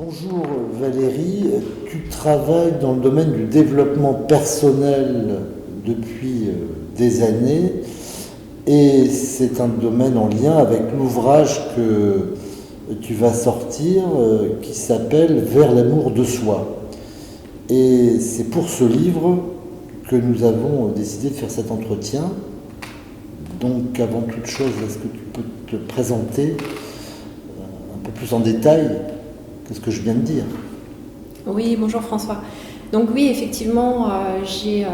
Bonjour Valérie, tu travailles dans le domaine du développement personnel depuis des années et c'est un domaine en lien avec l'ouvrage que tu vas sortir qui s'appelle Vers l'amour de soi. Et c'est pour ce livre que nous avons décidé de faire cet entretien. Donc avant toute chose, est-ce que tu peux te présenter un peu plus en détail que ce que je viens de dire? Oui, bonjour François. Donc oui, effectivement, j'ai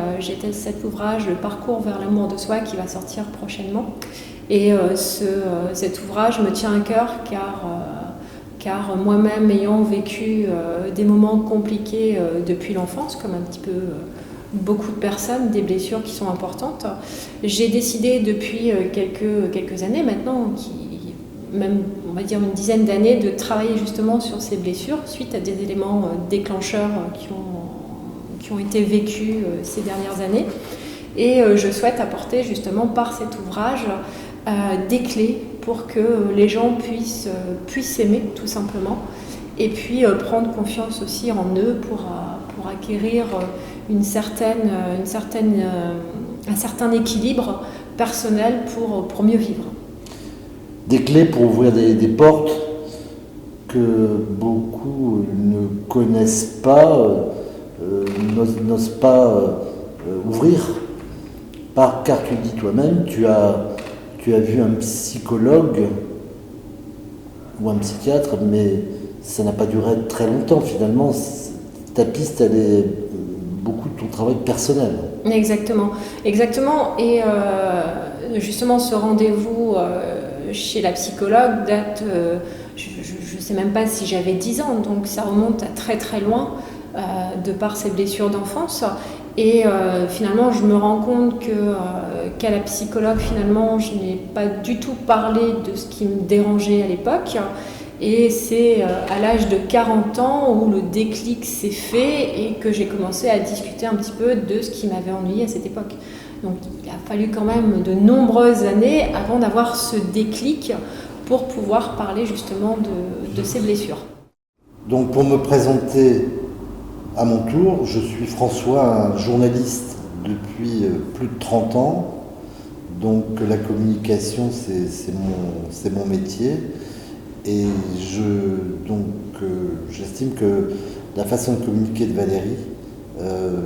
cet ouvrage, Le parcours vers l'amour de soi, qui va sortir prochainement. Et cet ouvrage me tient à cœur car moi-même ayant vécu des moments compliqués depuis l'enfance, comme un petit peu beaucoup de personnes, des blessures qui sont importantes, j'ai décidé depuis quelques années maintenant, même on va dire une dizaine d'années, de travailler justement sur ces blessures suite à des éléments déclencheurs qui ont été vécus ces dernières années. Et je souhaite apporter justement par cet ouvrage des clés pour que les gens puissent s'aimer tout simplement et puis prendre confiance aussi en eux pour acquérir un certain équilibre personnel pour mieux vivre. Des clés pour ouvrir des portes que beaucoup ne connaissent pas, n'osent pas ouvrir. Car tu le dis toi-même, tu as vu un psychologue ou un psychiatre, mais ça n'a pas duré très longtemps finalement. Ta piste, elle est beaucoup de ton travail personnel. Exactement. Et justement, ce rendez-vous chez la psychologue date, je ne sais même pas si j'avais 10 ans, donc ça remonte à très très loin de par ces blessures d'enfance. Et finalement, je me rends compte qu'à la psychologue, finalement, je n'ai pas du tout parlé de ce qui me dérangeait à l'époque. Et c'est à l'âge de 40 ans où le déclic s'est fait et que j'ai commencé à discuter un petit peu de ce qui m'avait ennuyé à cette époque. Donc il a fallu quand même de nombreuses années avant d'avoir ce déclic pour pouvoir parler justement de ces blessures. Donc pour me présenter à mon tour, je suis François, un journaliste depuis plus de 30 ans. Donc la communication, c'est mon métier. Et j'estime que la façon de communiquer de Valérie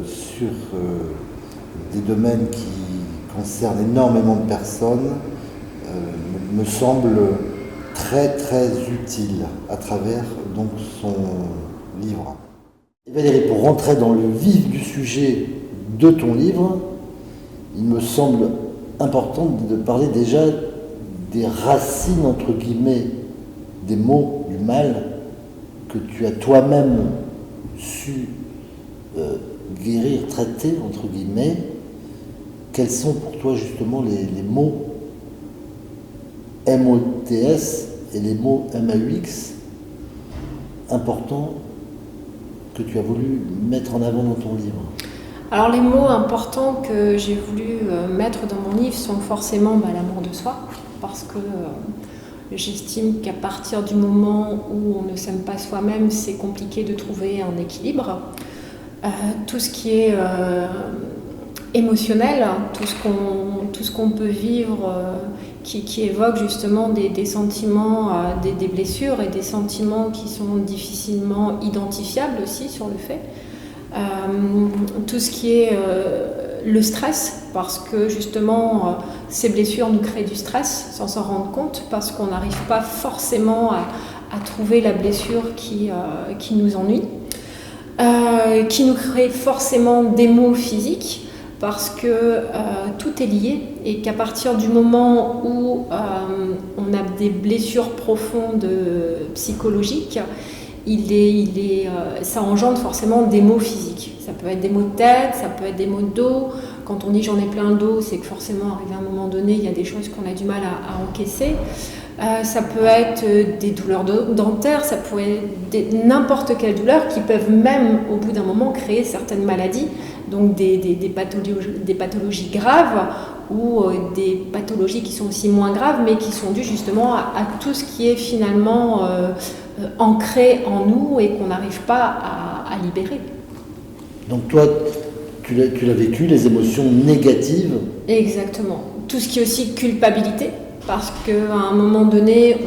sur des domaines qui concernent énormément de personnes me semble très très utile à travers donc son livre. Et Valérie, pour rentrer dans le vif du sujet de ton livre, il me semble important de parler déjà des racines entre guillemets des maux du mal que tu as toi-même su guérir, traiter, entre guillemets. Quels sont pour toi justement les mots MOTS et les mots MAUX importants que tu as voulu mettre en avant dans ton livre? Alors les mots importants que j'ai voulu mettre dans mon livre sont forcément l'amour de soi, parce que j'estime qu'à partir du moment où on ne s'aime pas soi-même, c'est compliqué de trouver un équilibre. Tout ce qui est émotionnel, tout ce qu'on peut vivre qui évoque justement des sentiments, des blessures et des sentiments qui sont difficilement identifiables aussi sur le fait. Tout ce qui est le stress, parce que justement ces blessures nous créent du stress sans s'en rendre compte, parce qu'on n'arrive pas forcément à trouver la blessure qui nous ennuie, qui nous crée forcément des maux physiques, parce que tout est lié et qu'à partir du moment où on a des blessures profondes psychologiques, ça engendre forcément des maux physiques. Ça peut être des maux de tête, ça peut être des maux de dos. Quand on dit j'en ai plein le dos, c'est que forcément, arrivé à un moment donné, il y a des choses qu'on a du mal à encaisser. Ça peut être des douleurs dentaires, ça peut être n'importe quelle douleur qui peuvent même, au bout d'un moment, créer certaines maladies, donc des pathologies graves ou des pathologies qui sont aussi moins graves, mais qui sont dues justement à tout ce qui est finalement ancrées en nous et qu'on n'arrive pas à libérer. Donc toi, tu l'as vécu, les émotions négatives. Exactement. Tout ce qui est aussi culpabilité, parce qu'à un moment donné,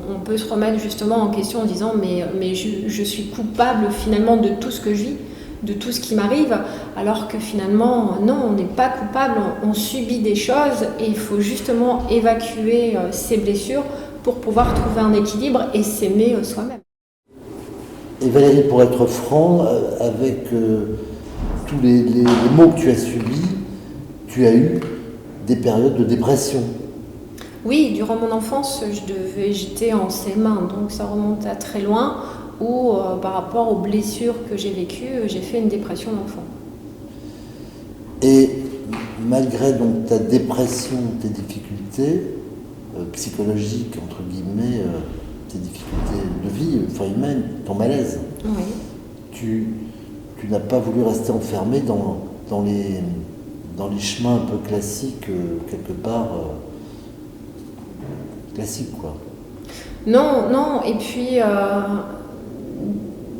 on peut se remettre justement en question en disant mais je suis coupable finalement de tout ce que je vis, de tout ce qui m'arrive, alors que finalement, non, on n'est pas coupable, on subit des choses et il faut justement évacuer ces blessures pour pouvoir trouver un équilibre et s'aimer soi-même. Et Valérie, pour être franc, avec tous les maux que tu as subis, tu as eu des périodes de dépression. Oui, durant mon enfance, j'étais en CM1, donc ça remonte à très loin, où par rapport aux blessures que j'ai vécues, j'ai fait une dépression d'enfant. Et malgré donc ta dépression, tes difficultés psychologiques, entre guillemets, tes difficultés de vie, humaine, ton malaise, Oui. tu n'as pas voulu rester enfermé dans les chemins un peu classiques, quelque part, classiques, quoi. Non, et puis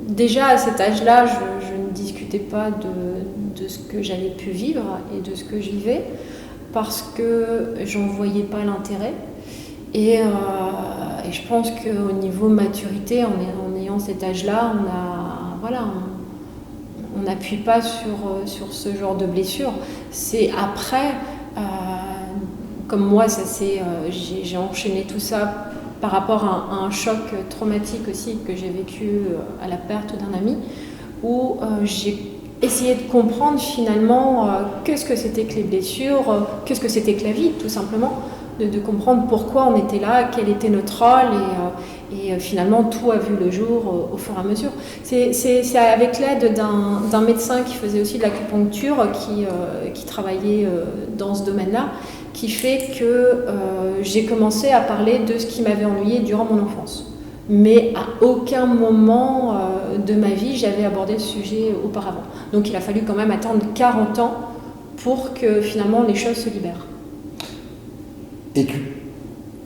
déjà à cet âge-là, je ne discutais pas de ce que j'avais pu vivre et de ce que je vivais, parce que j'en voyais pas l'intérêt. Et je pense qu'au niveau maturité, en ayant cet âge-là, on n'appuie pas sur ce genre de blessure. C'est après, comme moi, j'ai enchaîné tout ça par rapport à un choc traumatique aussi que j'ai vécu à la perte d'un ami, où j'ai essayé de comprendre finalement qu'est-ce que c'était que les blessures, qu'est-ce que c'était que la vie, tout simplement. De comprendre pourquoi on était là, quel était notre rôle, et finalement tout a vu le jour au fur et à mesure. C'est avec l'aide d'un médecin qui faisait aussi de l'acupuncture, qui travaillait dans ce domaine-là, qui fait que j'ai commencé à parler de ce qui m'avait ennuyé durant mon enfance. Mais à aucun moment de ma vie, j'avais abordé ce sujet auparavant. Donc il a fallu quand même attendre 40 ans pour que finalement les choses se libèrent. Et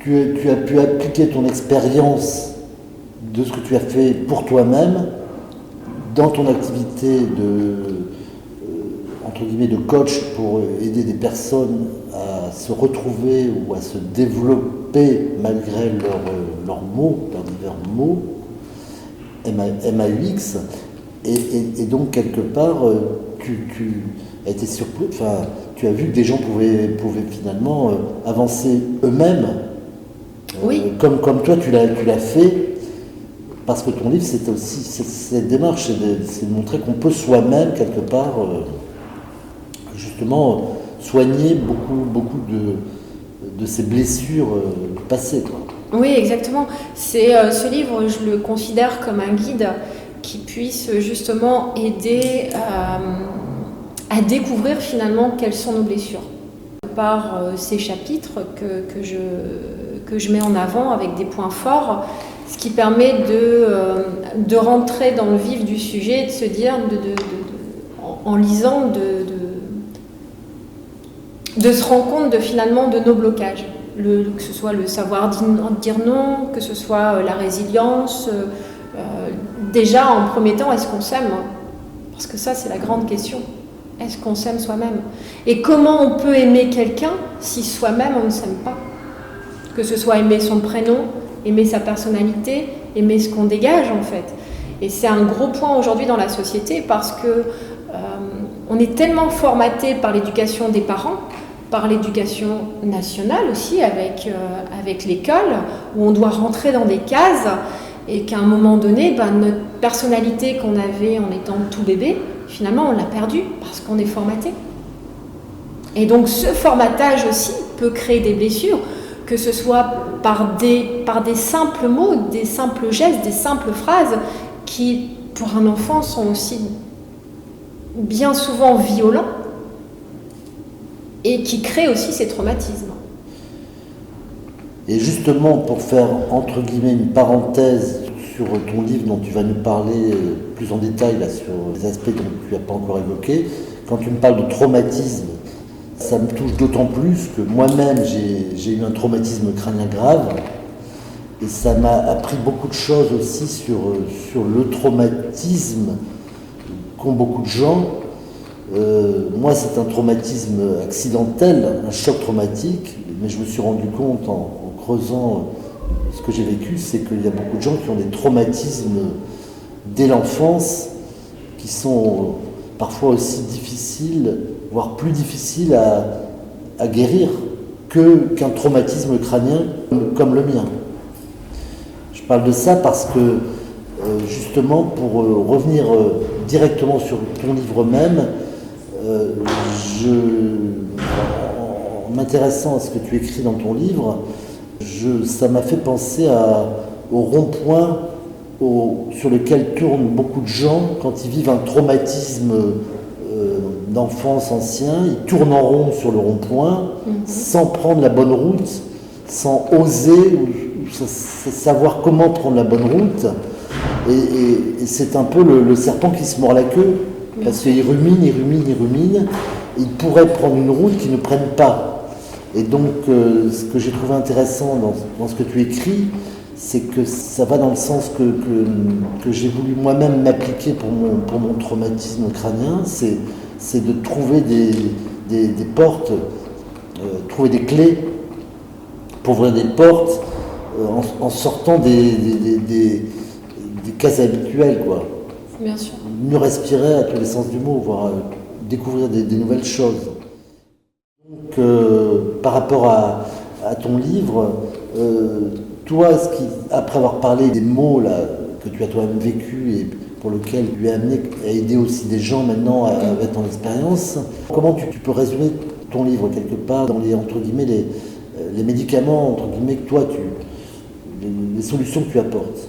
tu as pu appliquer ton expérience de ce que tu as fait pour toi-même dans ton activité entre guillemets, de coach pour aider des personnes à se retrouver ou à se développer malgré leurs maux, leurs divers maux, MAUX. Et donc, quelque part, tu as été surpris, tu as vu que des gens pouvaient finalement avancer eux-mêmes. Oui. Comme toi, tu l'as fait, parce que ton livre, c'était aussi cette démarche, c'est de montrer qu'on peut soi-même, quelque part, justement, soigner beaucoup de ces blessures passées, quoi. Oui, exactement. Ce livre, je le considère comme un guide qui puisse justement aider à découvrir finalement quelles sont nos blessures. Par ces chapitres que je mets en avant avec des points forts, ce qui permet de rentrer dans le vif du sujet, de se dire, en lisant, de se rendre compte finalement de nos blocages. Que ce soit le savoir dire non, que ce soit la résilience. Déjà, en premier temps, est-ce qu'on s'aime ? Parce que ça, c'est la grande question. Est-ce qu'on s'aime soi-même ? Et comment on peut aimer quelqu'un si soi-même, on ne s'aime pas ? Que ce soit aimer son prénom, aimer sa personnalité, aimer ce qu'on dégage, en fait. Et c'est un gros point aujourd'hui dans la société parce que on est tellement formaté par l'éducation des parents, par l'éducation nationale aussi, avec l'école, où on doit rentrer dans des cases, et qu'à un moment donné, notre personnalité qu'on avait en étant tout bébé, finalement, on l'a perdue parce qu'on est formaté. Et donc, ce formatage aussi peut créer des blessures, que ce soit par des simples mots, des simples gestes, des simples phrases, qui, pour un enfant, sont aussi bien souvent violents, et qui crée aussi ces traumatismes. Et justement, pour faire entre guillemets une parenthèse sur ton livre dont tu vas nous parler plus en détail là, sur les aspects dont tu n'as pas encore évoqués, quand tu me parles de traumatisme, ça me touche d'autant plus que moi-même j'ai eu un traumatisme crânien grave Et ça m'a appris beaucoup de choses aussi sur le traumatisme qu'ont beaucoup de gens. Moi, c'est un traumatisme accidentel, un choc traumatique, mais je me suis rendu compte en creusant ce que j'ai vécu, c'est qu'il y a beaucoup de gens qui ont des traumatismes dès l'enfance, qui sont parfois aussi difficiles, voire plus difficiles à guérir qu'un traumatisme crânien comme le mien. Je parle de ça parce que, justement, pour revenir directement sur ton livre même, en m'intéressant à ce que tu écris dans ton livre, ça m'a fait penser au rond-point sur lequel tournent beaucoup de gens quand ils vivent un traumatisme d'enfance ancien. Ils tournent en rond sur le rond-point sans prendre la bonne route, sans oser ou savoir comment prendre la bonne route. Et c'est un peu le serpent qui se mord la queue, parce qu'il rumine, il pourrait prendre une route qu'ils ne prennent pas. Et donc, ce que j'ai trouvé intéressant dans ce que tu écris, c'est que ça va dans le sens que j'ai voulu moi-même m'appliquer pour mon traumatisme crânien, c'est de trouver des portes, trouver des clés pour ouvrir des portes en sortant des cases habituelles, quoi. Bien sûr. Mieux respirer à tous les sens du mot, voire découvrir des nouvelles choses. Donc, par rapport à ton livre, toi, après avoir parlé des mots là, que tu as toi-même vécu et pour lequel tu es amené à aider aussi des gens maintenant avec ton expérience, comment tu peux résumer ton livre quelque part dans entre guillemets, les médicaments entre guillemets que toi, les solutions que tu apportes?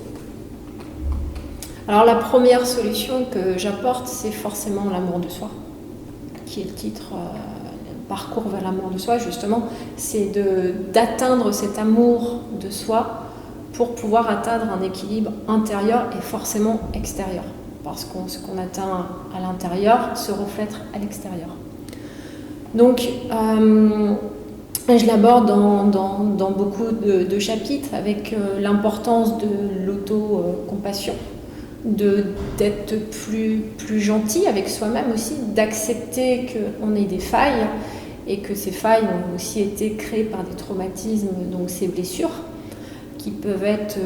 Alors la première solution que j'apporte, c'est forcément l'amour de soi, qui est le titre Parcours vers l'amour de soi, justement. C'est d'atteindre cet amour de soi pour pouvoir atteindre un équilibre intérieur et forcément extérieur. Parce que ce qu'on atteint à l'intérieur se reflète à l'extérieur. Donc, je l'aborde dans beaucoup de chapitres avec l'importance de l'auto-compassion, d'être plus gentil avec soi-même aussi, d'accepter qu'on ait des failles et que ces failles ont aussi été créées par des traumatismes, donc ces blessures qui peuvent être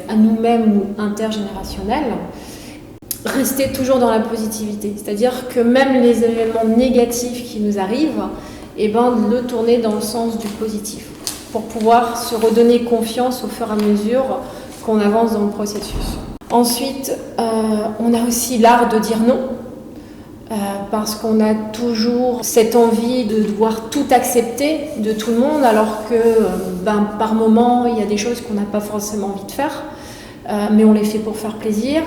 à nous-mêmes ou intergénérationnelles. Rester toujours dans la positivité, c'est-à-dire que même les événements négatifs qui nous arrivent, le tourner dans le sens du positif pour pouvoir se redonner confiance au fur et à mesure qu'on avance dans le processus. Ensuite, on a aussi l'art de dire non, parce qu'on a toujours cette envie de devoir tout accepter de tout le monde, alors que par moment, il y a des choses qu'on n'a pas forcément envie de faire, mais on les fait pour faire plaisir.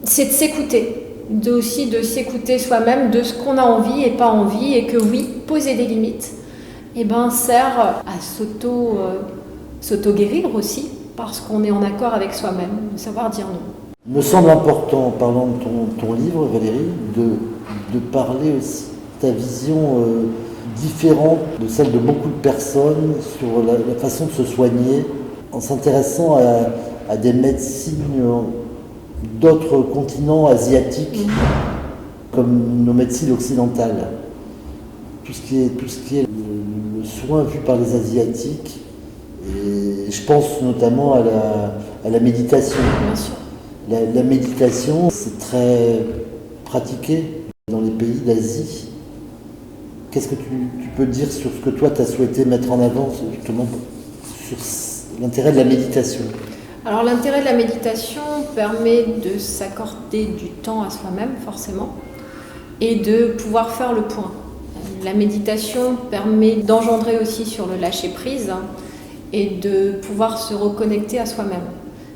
C'est de s'écouter, de s'écouter soi-même, de ce qu'on a envie et pas envie, et que oui, poser des limites, sert à s'auto-guérir aussi, parce qu'on est en accord avec soi-même, de savoir dire non. Il me semble important, en parlant de ton livre, Valérie, de parler aussi de ta vision différente de celle de beaucoup de personnes sur la façon de se soigner, en s'intéressant à des médecines d'autres continents asiatiques, comme nos médecines occidentales. Tout ce qui est le soin vu par les Asiatiques. Et je pense notamment à la méditation. Bien sûr. La méditation, c'est très pratiqué dans les pays d'Asie. Qu'est-ce que tu peux dire sur ce que toi tu as souhaité mettre en avant, justement, sur l'intérêt de la méditation? Alors l'intérêt de la méditation permet de s'accorder du temps à soi-même, forcément, et de pouvoir faire le point. La méditation permet d'engendrer aussi sur le lâcher-prise et de pouvoir se reconnecter à soi-même.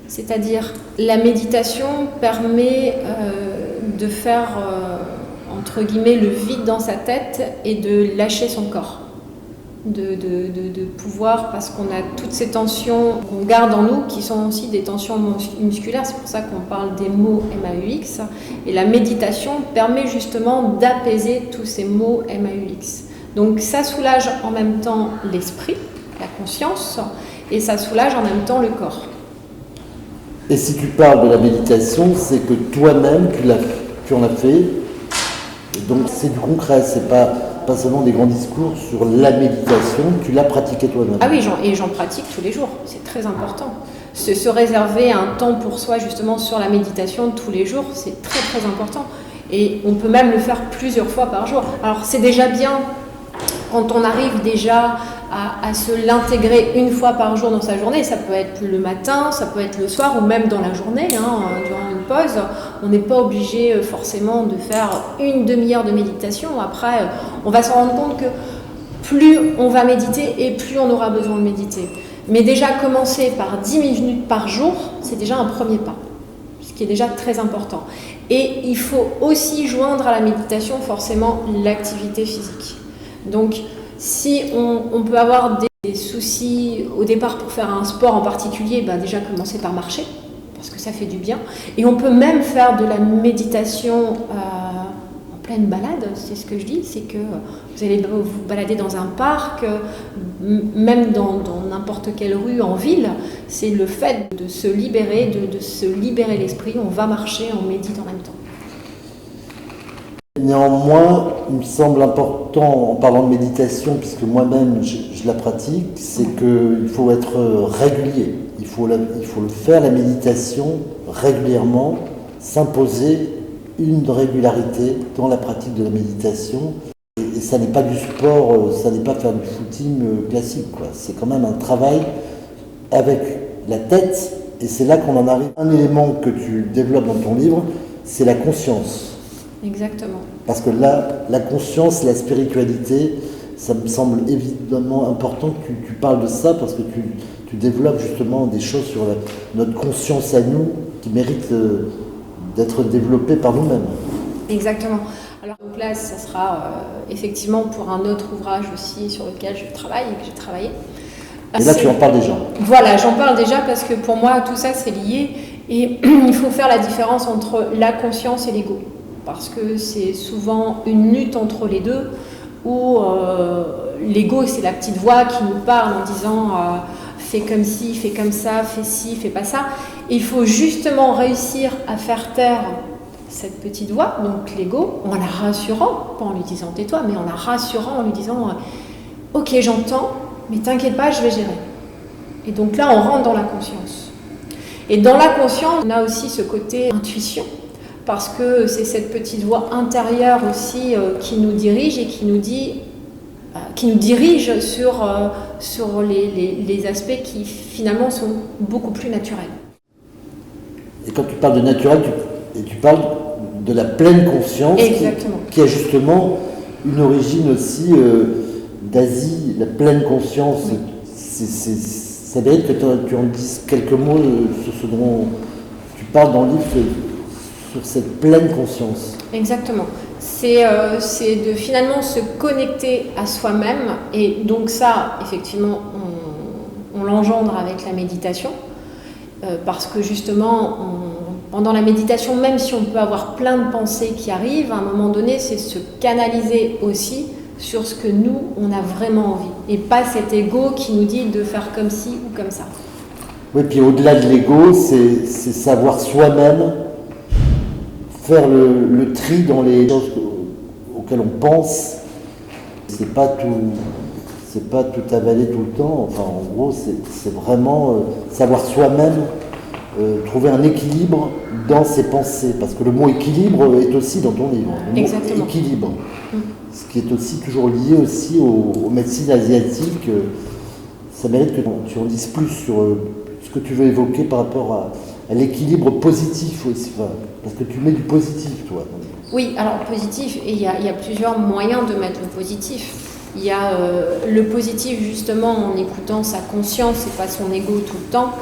C'est-à-dire, la méditation permet de faire, entre guillemets, le vide dans sa tête et de lâcher son corps. De pouvoir, parce qu'on a toutes ces tensions qu'on garde en nous, qui sont aussi des tensions musculaires, c'est pour ça qu'on parle des mots MAUX, et la méditation permet justement d'apaiser tous ces mots MAUX. Donc ça soulage en même temps l'esprit, la conscience, et ça soulage en même temps le corps. Et si tu parles de la méditation, c'est que toi-même, tu en as fait. Et donc c'est du concret, c'est pas seulement des grands discours sur la méditation, tu l'as pratiqué toi-même. Ah oui, j'en pratique tous les jours, c'est très important. Se réserver un temps pour soi justement sur la méditation tous les jours, c'est très très important. Et on peut même le faire plusieurs fois par jour. Alors c'est déjà bien quand on arrive déjà à se l'intégrer une fois par jour dans sa journée. Ça peut être le matin, ça peut être le soir ou même dans la journée, durant une pause. On n'est pas obligé forcément de faire une demi-heure de méditation. Après, on va se rendre compte que plus on va méditer et plus on aura besoin de méditer. Mais déjà commencer par 10 minutes par jour, c'est déjà un premier pas, ce qui est déjà très important. Et il faut aussi joindre à la méditation forcément l'activité physique. Donc si on peut avoir des soucis au départ pour faire un sport en particulier, déjà commencer par marcher, parce que ça fait du bien. Et on peut même faire de la méditation en pleine balade, c'est ce que je dis, c'est que vous allez vous balader dans un parc, même dans n'importe quelle rue en ville, c'est le fait de se libérer, de se libérer l'esprit, on va marcher, on médite en même temps. Néanmoins, il me semble important, en parlant de méditation, puisque moi-même je la pratique, c'est qu'il faut être régulier. Il faut le faire, la méditation, régulièrement, s'imposer une régularité dans la pratique de la méditation. Et ça n'est pas du sport, ça n'est pas faire du footing classique, quoi. C'est quand même un travail avec la tête, et c'est là qu'on en arrive. Un élément que tu développes dans ton livre, c'est la conscience. Exactement. Parce que là, la conscience, la spiritualité, ça me semble évidemment important que tu parles de ça, parce que tu développes justement des choses sur notre conscience à nous qui méritent d'être développées par nous-mêmes. Exactement. Alors donc là, ça sera effectivement pour un autre ouvrage aussi sur lequel je travaille et que j'ai travaillé. Et là, tu en parles déjà. Voilà, j'en parle déjà parce que pour moi, tout ça, c'est lié. Et il faut faire la différence entre la conscience et l'ego. Parce que c'est souvent une lutte entre les deux, où l'ego, c'est la petite voix qui nous parle en disant fais comme ci, fais comme ça, fais ci, fais pas ça. Et il faut justement réussir à faire taire cette petite voix, donc l'ego, en la rassurant, pas en lui disant tais-toi, mais en la rassurant, en lui disant ok, j'entends, mais t'inquiète pas, je vais gérer. Et donc là, on rentre dans la conscience. Et dans la conscience, on a aussi ce côté intuition, parce que c'est cette petite voix intérieure aussi qui nous dirige et qui nous dirige sur les aspects qui finalement sont beaucoup plus naturels. Et quand tu parles de naturel, tu parles de la pleine conscience. Exactement. Qui a justement une origine aussi d'Asie, la pleine conscience. Ça mérite que tu en dises quelques mots sur ce dont tu parles dans le livre, sur cette pleine conscience. Exactement. C'est de finalement se connecter à soi-même, et donc ça, effectivement, on l'engendre avec la méditation, parce que justement, pendant la méditation, même si on peut avoir plein de pensées qui arrivent, à un moment donné, c'est se canaliser aussi sur ce que nous, on a vraiment envie, et pas cet ego qui nous dit de faire comme ci ou comme ça. Oui, puis au-delà de l'ego, c'est savoir soi-même faire le tri dans les choses auxquelles on pense. C'est pas tout avaler tout le temps. Enfin, en gros, c'est vraiment savoir soi-même trouver un équilibre dans ses pensées. Parce que le mot équilibre est aussi dans ton livre. Le mot équilibre. Ce qui est aussi toujours lié aussi aux médecines asiatiques. Ça mérite que tu en dises plus sur ce que tu veux évoquer par rapport à l'équilibre positif aussi. Parce que tu mets du positif, toi. Oui, alors positif, et il y a plusieurs moyens de mettre le positif. Il y a le positif justement en écoutant sa conscience et pas son ego tout le temps.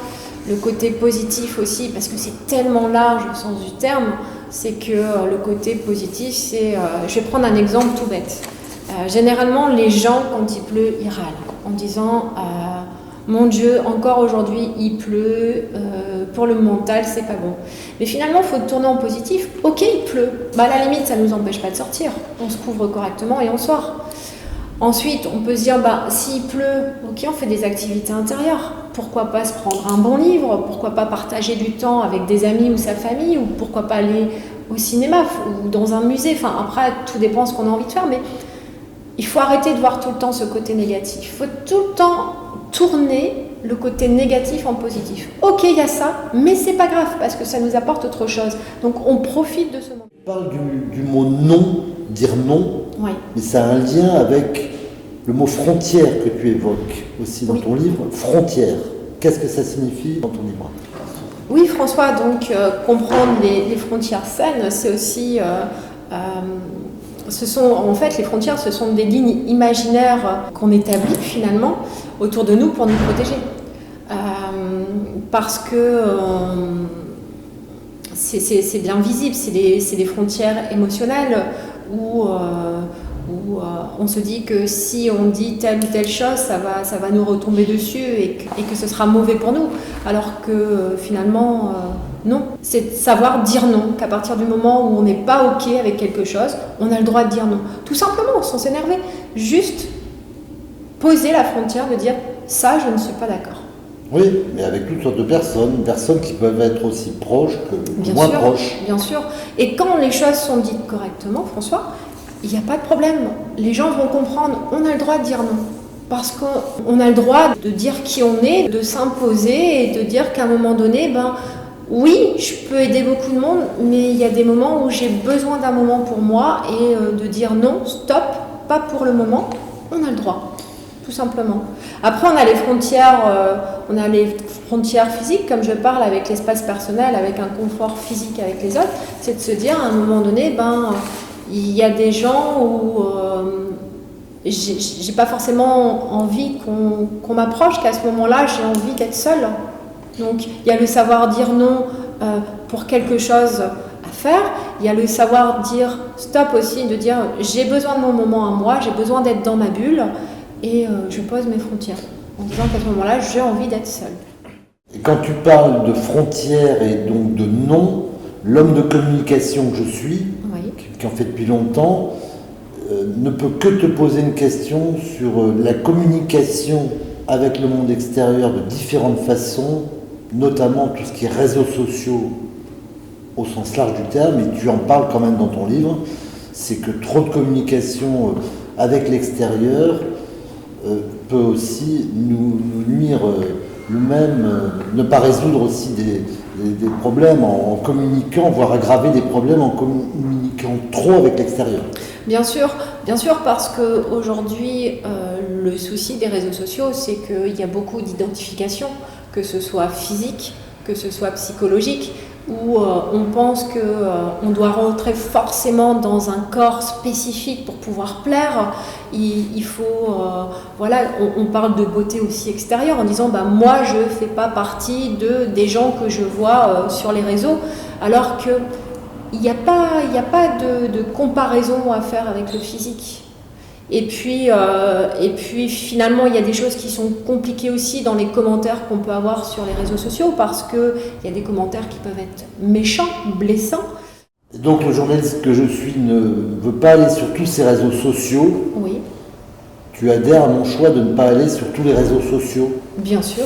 Le côté positif aussi, parce que c'est tellement large au sens du terme, c'est que le côté positif, c'est... je vais prendre un exemple tout bête. Généralement, les gens, quand il pleut, ils râlent en disant mon Dieu, encore aujourd'hui il pleut, pour le mental c'est pas bon. Mais finalement, il faut tourner en positif. Ok, il pleut, à la limite ça ne nous empêche pas de sortir. On se couvre correctement et on sort. Ensuite, on peut se dire, s'il pleut, ok, on fait des activités intérieures. pourquoi pas se prendre un bon livre, pourquoi pas partager du temps avec des amis ou sa famille, ou pourquoi pas aller au cinéma ou dans un musée. Enfin, après, tout dépend de ce qu'on a envie de faire, mais il faut arrêter de voir tout le temps ce côté négatif. Il faut tout le temps tourner le côté négatif en positif. Ok, il y a ça, mais c'est pas grave parce que ça nous apporte autre chose. Donc on profite de ce moment. Tu parles du mot non, dire non, Oui. Mais ça a un lien avec le mot frontière que tu évoques aussi dans ton livre. Frontière, qu'est-ce que ça signifie dans ton livre? Oui, François, donc comprendre les frontières saines, c'est aussi... en fait, les frontières, ce sont des lignes imaginaires qu'on établit finalement autour de nous pour nous protéger. Parce que c'est bien visible, c'est des frontières émotionnelles où on se dit que si on dit telle ou telle chose, ça va nous retomber dessus et que ce sera mauvais pour nous. Alors que finalement, non. C'est de savoir dire non, qu'à partir du moment où on n'est pas OK avec quelque chose, on a le droit de dire non. Tout simplement, sans s'énerver. Juste poser la frontière de dire ça, je ne suis pas d'accord. Oui, mais avec toutes sortes de personnes qui peuvent être aussi proches que moins proches. Bien sûr. Et quand les choses sont dites correctement, François, il n'y a pas de problème. Les gens vont comprendre. On a le droit de dire non. Parce qu'on a le droit de dire qui on est, de s'imposer et de dire qu'à un moment donné, oui, je peux aider beaucoup de monde, mais il y a des moments où j'ai besoin d'un moment pour moi et de dire non, stop, pas pour le moment. On a le droit, tout simplement. Après, on a les frontières physiques, comme je parle avec l'espace personnel, avec un confort physique avec les autres. C'est de se dire à un moment donné, il y a des gens où j'ai pas forcément envie qu'on m'approche, qu'à ce moment-là, j'ai envie d'être seule. Donc, il y a le savoir dire non pour quelque chose à faire. Il y a le savoir dire stop aussi, de dire j'ai besoin de mon moment à moi, j'ai besoin d'être dans ma bulle et je pose mes frontières. En disant qu'à ce moment-là, j'ai envie d'être seule. Et quand tu parles de frontières et donc de non, l'homme de communication que je suis, qui en fait depuis longtemps, ne peut que te poser une question sur la communication avec le monde extérieur de différentes façons, notamment tout ce qui est réseaux sociaux au sens large du terme, et tu en parles quand même dans ton livre, c'est que trop de communication avec l'extérieur peut aussi nous nuire ne pas résoudre aussi des problèmes en communiquant, voire aggraver des problèmes en communiquant trop avec l'extérieur. Bien sûr, parce qu'aujourd'hui, le souci des réseaux sociaux, c'est qu'il y a beaucoup d'identification, que ce soit physique, que ce soit psychologique, où on pense qu'on doit rentrer forcément dans un corps spécifique pour pouvoir plaire. Il faut, on parle de beauté aussi extérieure en disant moi je ne fais pas partie des gens que je vois sur les réseaux, alors que il n'y a pas de comparaison à faire avec le physique. Et puis finalement, il y a des choses qui sont compliquées aussi dans les commentaires qu'on peut avoir sur les réseaux sociaux, parce qu'il y a des commentaires qui peuvent être méchants, blessants. Donc le journaliste que je suis ne veut pas aller sur tous ces réseaux sociaux. Oui. Tu adhères à mon choix de ne pas aller sur tous les réseaux sociaux? Bien sûr.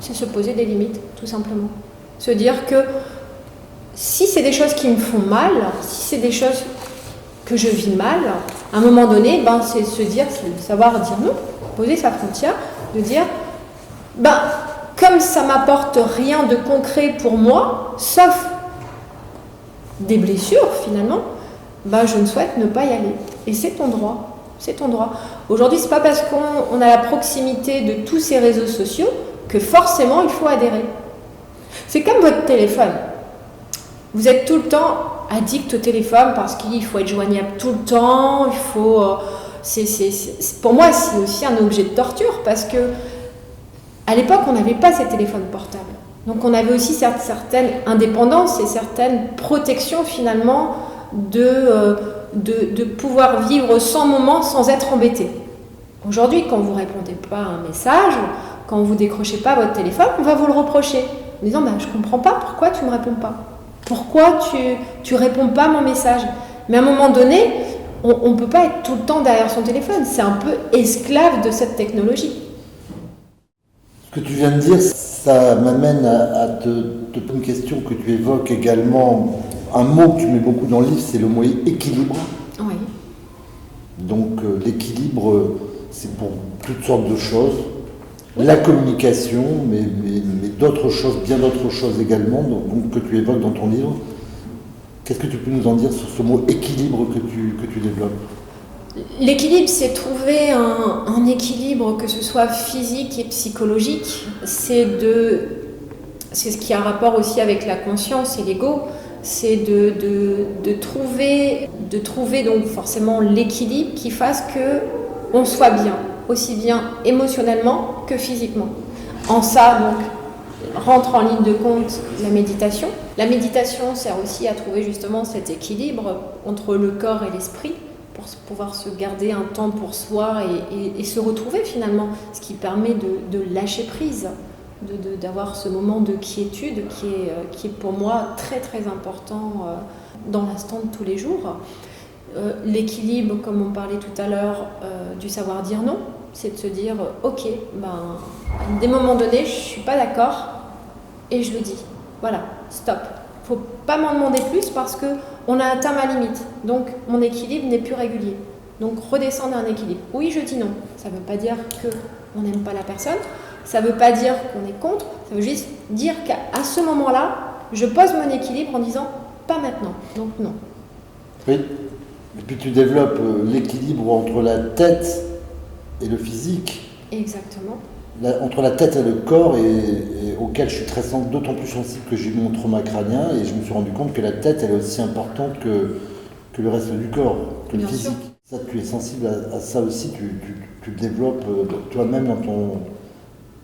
C'est se poser des limites, tout simplement. Se dire que si c'est des choses qui me font mal, si c'est des choses que je vis mal, à un moment donné, c'est se dire, c'est savoir dire non, poser sa frontière, de dire, comme ça m'apporte rien de concret pour moi, sauf des blessures finalement, je ne souhaite ne pas y aller. Et c'est ton droit. Aujourd'hui, c'est pas parce qu'on a la proximité de tous ces réseaux sociaux que forcément il faut adhérer. C'est comme votre téléphone. Vous êtes tout le temps addict au téléphone parce qu'il faut être joignable tout le temps. Pour moi, c'est aussi un objet de torture parce que à l'époque, on n'avait pas ces téléphones portables. Donc, on avait aussi certaines indépendances et certaines protections finalement de pouvoir vivre sans moment sans être embêté. Aujourd'hui, quand vous ne répondez pas à un message, quand vous ne décrochez pas votre téléphone, on va vous le reprocher en disant je ne comprends pas, pourquoi tu ne me réponds pas? Pourquoi tu réponds pas à mon message? Mais à un moment donné, on ne peut pas être tout le temps derrière son téléphone. C'est un peu esclave de cette technologie. Ce que tu viens de dire, ça m'amène à te poser une question que tu évoques également. Un mot que tu mets beaucoup dans le livre, c'est le mot équilibre. Oui. Donc l'équilibre, c'est pour toutes sortes de choses. La communication, mais d'autres choses, bien d'autres choses également, donc, que tu évoques dans ton livre. Qu'est-ce que tu peux nous en dire sur ce mot équilibre que tu développes ? L'équilibre, c'est trouver un équilibre, que ce soit physique et psychologique. C'est ce qui a rapport aussi avec la conscience et l'ego. C'est de trouver donc forcément l'équilibre qui fasse qu'on soit bien, aussi bien émotionnellement que physiquement. En ça, donc, rentre en ligne de compte la méditation. La méditation sert aussi à trouver justement cet équilibre entre le corps et l'esprit, pour pouvoir se garder un temps pour soi et se retrouver finalement, ce qui permet de lâcher prise, d'avoir ce moment de quiétude qui est pour moi très très important dans l'instant de tous les jours. L'équilibre, comme on parlait tout à l'heure, du savoir dire non, c'est de se dire ok, à des moments donnés, je suis pas d'accord et je le dis. Voilà, stop. Faut pas m'en demander plus parce que on a atteint ma limite. Donc mon équilibre n'est plus régulier. Donc redescendre à un équilibre. Oui, je dis non. Ça ne veut pas dire qu'on n'aime pas la personne. Ça ne veut pas dire qu'on est contre. Ça veut juste dire qu'à ce moment-là, je pose mon équilibre en disant pas maintenant. Donc non. Oui. Et puis tu développes l'équilibre entre la tête et le physique. Exactement. Entre la tête et le corps, et auquel je suis d'autant plus sensible que j'ai eu mon trauma crânien, et je me suis rendu compte que la tête, elle est aussi importante que le reste du corps, que le physique. Ça, tu es sensible à ça aussi, tu le développes toi-même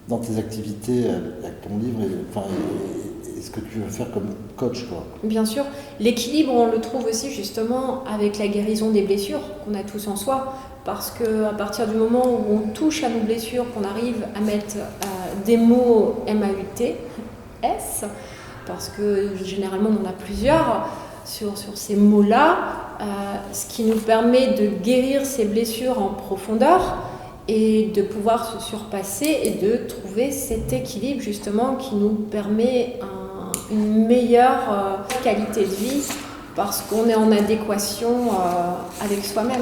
dans tes activités avec ton livre, et ce que tu veux faire comme coach, quoi. Bien sûr. L'équilibre, on le trouve aussi justement avec la guérison des blessures qu'on a tous en soi. Parce qu'à partir du moment où on touche à nos blessures, qu'on arrive à mettre des mots M-A-U-T-S, parce que généralement on en a plusieurs sur ces mots-là, ce qui nous permet de guérir ces blessures en profondeur et de pouvoir se surpasser et de trouver cet équilibre justement qui nous permet une meilleure qualité de vie parce qu'on est en adéquation avec soi-même.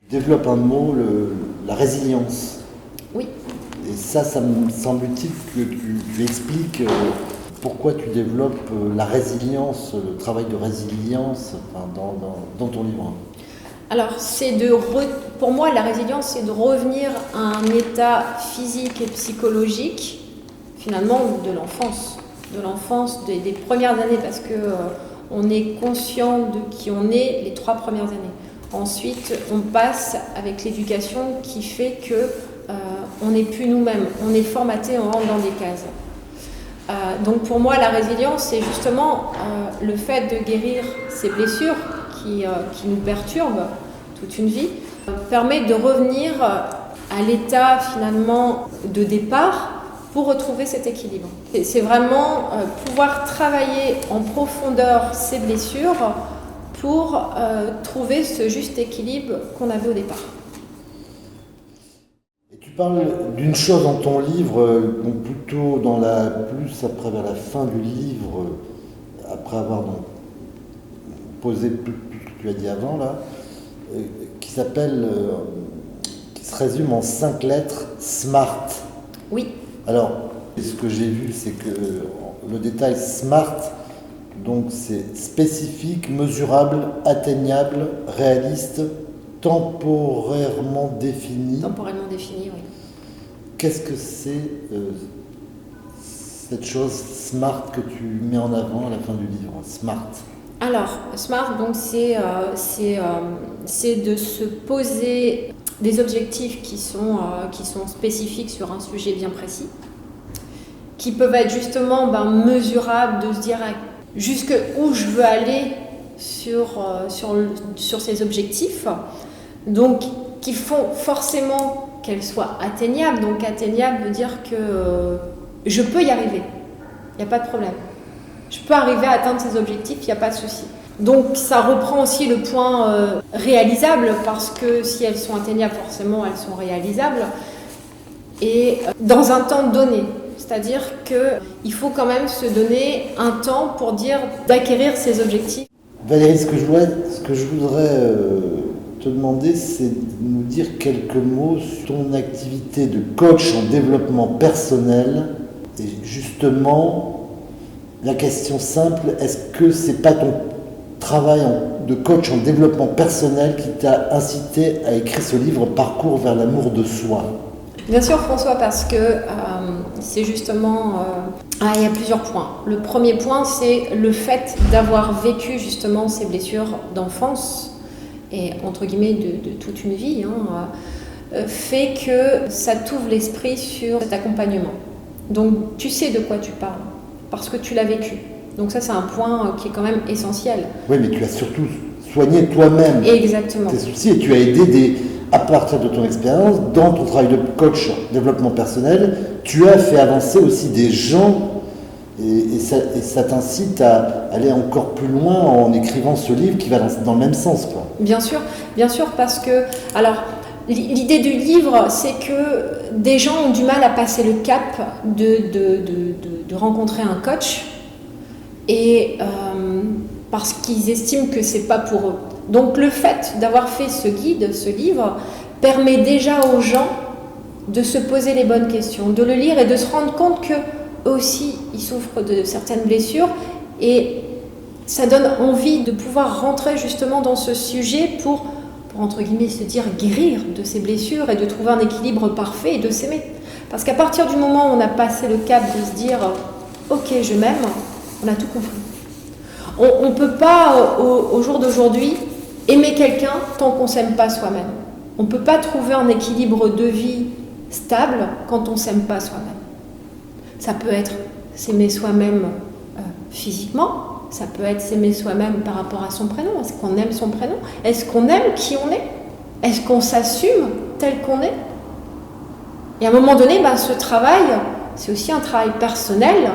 Développe un mot, la résilience. Oui. Et ça me semble utile que tu expliques pourquoi tu développes la résilience, le travail de résilience dans ton livre. Alors, pour moi, la résilience, c'est de revenir à un état physique et psychologique, finalement, de l'enfance, des premières années, parce qu'on est conscient de qui on est les 3 premières années. Ensuite, on passe avec l'éducation qui fait qu'on n'est plus nous-mêmes, on est formaté, on rentre dans des cases. Donc pour moi, la résilience, c'est justement le fait de guérir ces blessures qui nous perturbent toute une vie, permet de revenir à l'état finalement de départ pour retrouver cet équilibre. C'est vraiment pouvoir travailler en profondeur ces blessures pour trouver ce juste équilibre qu'on avait au départ. Et tu parles d'une chose dans ton livre, donc plutôt plus après vers la fin du livre, après avoir posé plus que tu as dit avant là, qui se résume en 5 lettres, SMART. Oui. Alors, ce que j'ai vu, c'est que le détail SMART, donc c'est spécifique, mesurable, atteignable, réaliste, temporairement défini. Temporairement défini, oui. Qu'est-ce que c'est cette chose SMART que tu mets en avant à la fin du livre, SMART? Alors, SMART, donc c'est de se poser des objectifs qui sont spécifiques sur un sujet bien précis, qui peuvent être justement mesurables, de se dire jusque où je veux aller sur ces objectifs, donc qui font forcément qu'elles soient atteignables. Donc atteignable veut dire que je peux y arriver, il n'y a pas de problème. Je peux arriver à atteindre ces objectifs, il n'y a pas de souci. Donc ça reprend aussi le point réalisable, parce que si elles sont atteignables, forcément elles sont réalisables. et dans un temps donné. C'est-à-dire qu'il faut quand même se donner un temps pour d'acquérir ses objectifs. Valérie, ce que je voudrais te demander, c'est de nous dire quelques mots sur ton activité de coach en développement personnel. Et justement, la question simple, est-ce que c'est pas ton travail de coach en développement personnel qui t'a incité à écrire ce livre Parcours vers l'amour de soi? Bien sûr, François, parce que c'est justement... il y a plusieurs points. Le premier point, c'est le fait d'avoir vécu justement ces blessures d'enfance et entre guillemets de toute une vie, fait que ça t'ouvre l'esprit sur cet accompagnement. Donc tu sais de quoi tu parles, parce que tu l'as vécu. Donc ça, c'est un point qui est quand même essentiel. Oui, mais tu as surtout soigné toi-même tes soucis et tu as aidé à partir de ton expérience, dans ton travail de coach en développement personnel, tu as fait avancer aussi des gens et ça t'incite à aller encore plus loin en écrivant ce livre qui va dans le même sens, quoi. Bien sûr, parce que... Alors, l'idée du livre, c'est que des gens ont du mal à passer le cap de rencontrer un coach et parce qu'ils estiment que c'est pas pour eux. Donc le fait d'avoir fait ce guide, ce livre, permet déjà aux gens de se poser les bonnes questions, de le lire et de se rendre compte qu'eux aussi, ils souffrent de certaines blessures et ça donne envie de pouvoir rentrer justement dans ce sujet pour entre guillemets se dire guérir de ces blessures et de trouver un équilibre parfait et de s'aimer. Parce qu'à partir du moment où on a passé le cap de se dire ok, je m'aime, on a tout compris. On ne peut pas au jour d'aujourd'hui aimer quelqu'un tant qu'on ne s'aime pas soi-même. On ne peut pas trouver un équilibre de vie stable quand on ne s'aime pas soi-même. Ça peut être s'aimer soi-même physiquement, ça peut être s'aimer soi-même par rapport à son prénom. Est-ce qu'on aime son prénom? Est-ce qu'on aime qui on est? Est-ce qu'on s'assume tel qu'on est? Et à un moment donné, ce travail, c'est aussi un travail personnel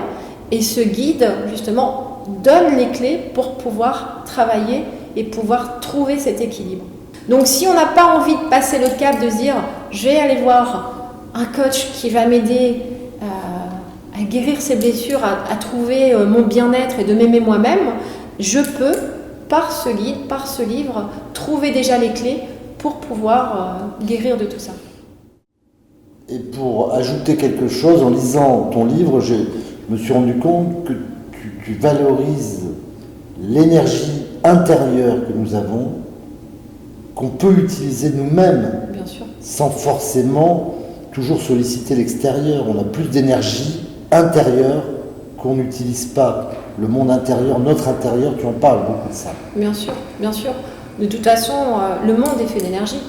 et ce guide, justement, donne les clés pour pouvoir travailler et pouvoir trouver cet équilibre. Donc si on n'a pas envie de passer le cap de se dire je vais aller voir un coach qui va m'aider à guérir ces blessures, à trouver mon bien-être et de m'aimer moi-même, je peux, par ce guide, par ce livre, trouver déjà les clés pour pouvoir guérir de tout ça. Et pour ajouter quelque chose, en lisant ton livre, je me suis rendu compte que tu valorises l'énergie intérieure que nous avons, qu'on peut utiliser nous-mêmes, bien sûr, sans forcément toujours solliciter l'extérieur. On a plus d'énergie intérieure qu'on n'utilise pas. Le monde intérieur, notre intérieur, tu en parles beaucoup de ça. Bien sûr, bien sûr. De toute façon, le monde est fait d'énergie.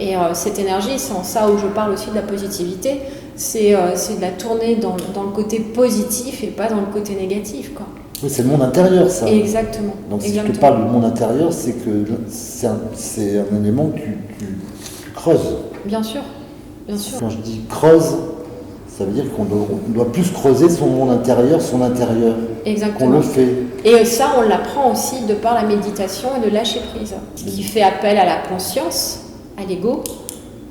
Et cette énergie, c'est en ça où je parle aussi de la positivité, c'est de la tourner dans le côté positif et pas dans le côté négatif, quoi. Oui, c'est le monde intérieur, ça. Exactement. Donc si je te parle du monde intérieur, c'est que c'est un élément que tu creuses. Bien sûr, bien sûr. Quand je dis creuse, ça veut dire qu'on doit plus creuser son monde intérieur, son intérieur. Exactement. Qu'on le fait. Et ça, on l'apprend aussi de par la méditation et de lâcher prise. Ce qui fait appel à la conscience, à l'ego,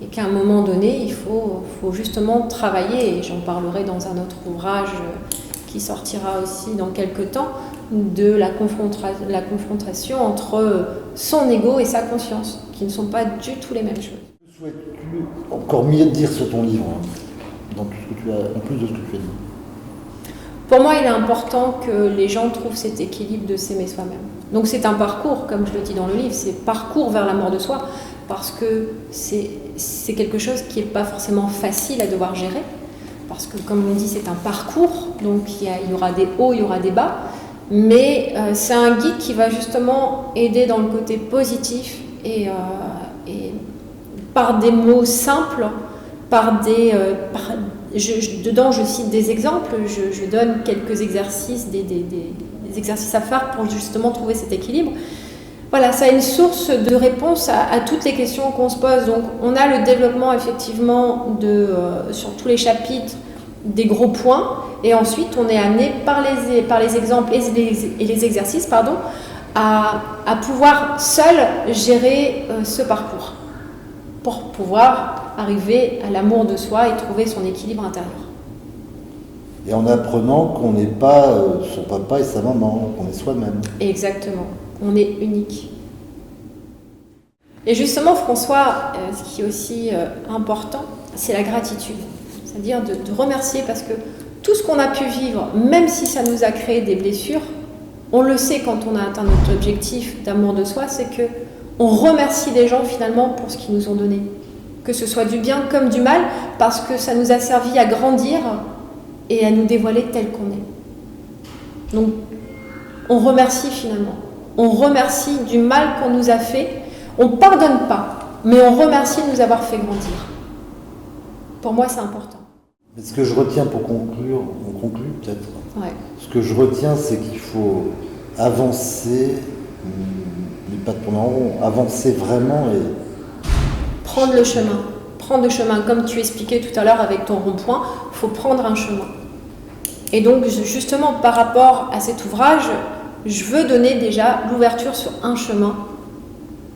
et qu'à un moment donné, il faut justement travailler, et j'en parlerai dans un autre ouvrage qui sortira aussi dans quelques temps, de la confrontation entre son ego et sa conscience, qui ne sont pas du tout les mêmes choses. Que souhaites-tu encore mieux dire sur ton livre, dans tout ce que tu as, en plus de ce que tu as dit? Pour moi, il est important que les gens trouvent cet équilibre de s'aimer soi-même. Donc c'est un parcours, comme je le dis dans le livre, c'est parcours vers la mort de soi, parce que c'est quelque chose qui n'est pas forcément facile à devoir gérer, parce que comme on dit, c'est un parcours, donc il y aura des hauts, il y aura des bas, mais c'est un guide qui va justement aider dans le côté positif et par des mots simples, dedans je cite des exemples, je donne quelques exercices, des exercices à faire pour justement trouver cet équilibre. Voilà, ça a une source de réponse à toutes les questions qu'on se pose. Donc on a le développement effectivement sur tous les chapitres des gros points, et ensuite on est amené par les exemples et les exercices à pouvoir seul gérer ce parcours pour pouvoir arriver à l'amour de soi et trouver son équilibre intérieur. Et en apprenant qu'on n'est pas son papa et sa maman, qu'on est soi-même. Exactement, on est unique. Et justement, François, ce qui est aussi important, c'est la gratitude. C'est-à-dire de remercier, parce que tout ce qu'on a pu vivre, même si ça nous a créé des blessures, on le sait quand on a atteint notre objectif d'amour de soi, c'est que on remercie les gens finalement pour ce qu'ils nous ont donné. Que ce soit du bien comme du mal, parce que ça nous a servi à grandir et à nous dévoiler tel qu'on est. Donc, on remercie finalement. On remercie du mal qu'on nous a fait. On ne pardonne pas, mais on remercie de nous avoir fait grandir. Pour moi, c'est important. Mais ce que je retiens pour conclure, on conclut peut-être. Ouais. Ce que je retiens, c'est qu'il faut avancer, mais pas tourner en rond, avancer vraiment et Prendre le chemin. Prendre le chemin, comme tu expliquais tout à l'heure avec ton rond-point, il faut prendre un chemin. Et donc, justement, par rapport à cet ouvrage, je veux donner déjà l'ouverture sur un chemin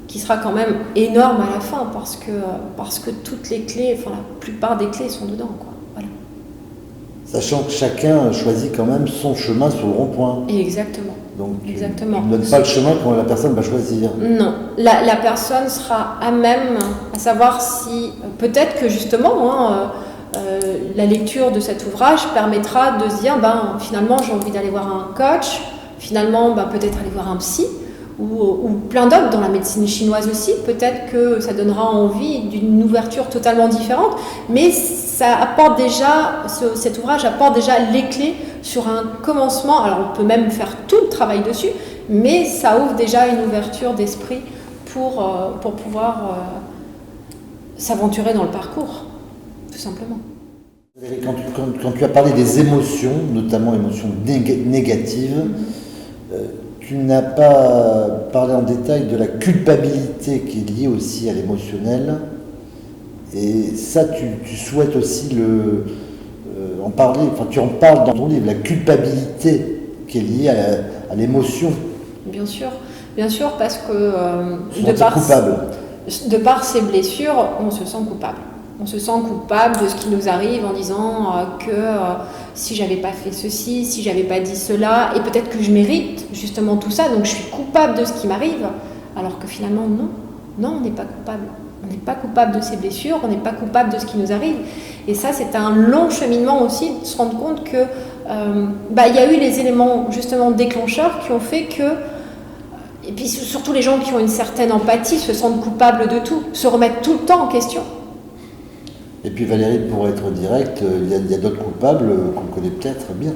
qui sera quand même énorme à la fin, parce que toutes les clés, enfin la plupart des clés sont dedans, quoi. Voilà. sachant que chacun choisit quand même son chemin sur le rond-point. Exactement. Donc tu Exactement. ne donnes pas le chemin quand la personne va choisir. Non, la personne sera à même à savoir si, peut-être que justement, la lecture de cet ouvrage permettra de se dire, finalement j'ai envie d'aller voir un coach, finalement peut-être aller voir un psy, ou plein d'autres dans la médecine chinoise aussi. Peut-être que ça donnera envie d'une ouverture totalement différente, mais ça apporte déjà, cet ouvrage apporte déjà les clés sur un commencement. Alors on peut même faire tout le travail dessus, mais ça ouvre déjà une ouverture d'esprit pour pouvoir s'aventurer dans le parcours, tout simplement. Valérie, quand tu as parlé des émotions, notamment émotions négatives, tu n'as pas parlé en détail de la culpabilité qui est liée aussi à l'émotionnel. Et ça, tu souhaites aussi en parler, enfin tu en parles dans ton livre, la culpabilité qui est liée à l'émotion. Bien sûr, parce que de par ces blessures, on se sent coupable. On se sent coupable de ce qui nous arrive en disant que si j'avais pas fait ceci, si j'avais pas dit cela, et peut-être que je mérite justement tout ça, donc je suis coupable de ce qui m'arrive, alors que finalement non, on n'est pas coupable. On n'est pas coupable de ces blessures, on n'est pas coupable de ce qui nous arrive. Et ça, c'est un long cheminement aussi, de se rendre compte que il y a eu les éléments justement déclencheurs qui ont fait que, et puis surtout les gens qui ont une certaine empathie se sentent coupables de tout, se remettent tout le temps en question. Et puis Valérie, pour être directe, il y a d'autres coupables qu'on connaît peut-être bien.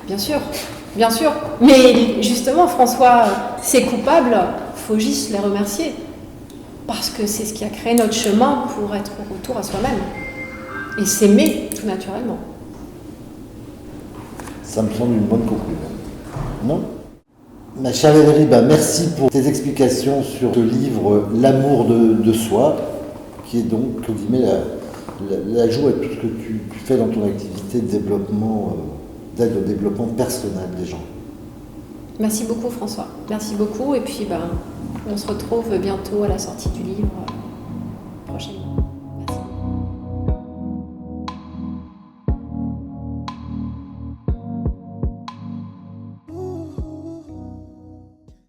Bien sûr. Mais justement, François, ces coupables, il faut juste les remercier. Parce que c'est ce qui a créé notre chemin pour être au retour à soi-même. Et s'aimer tout naturellement. Ça me semble une bonne conclusion. Non ? Ma chère Valérie, merci pour tes explications sur le livre « L'amour de soi », qui est donc, entre guillemets, l'ajout à tout ce que tu fais dans ton activité de développement, d'aide au développement personnel des gens. Merci beaucoup François, merci beaucoup, et puis on se retrouve bientôt à la sortie du livre prochainement.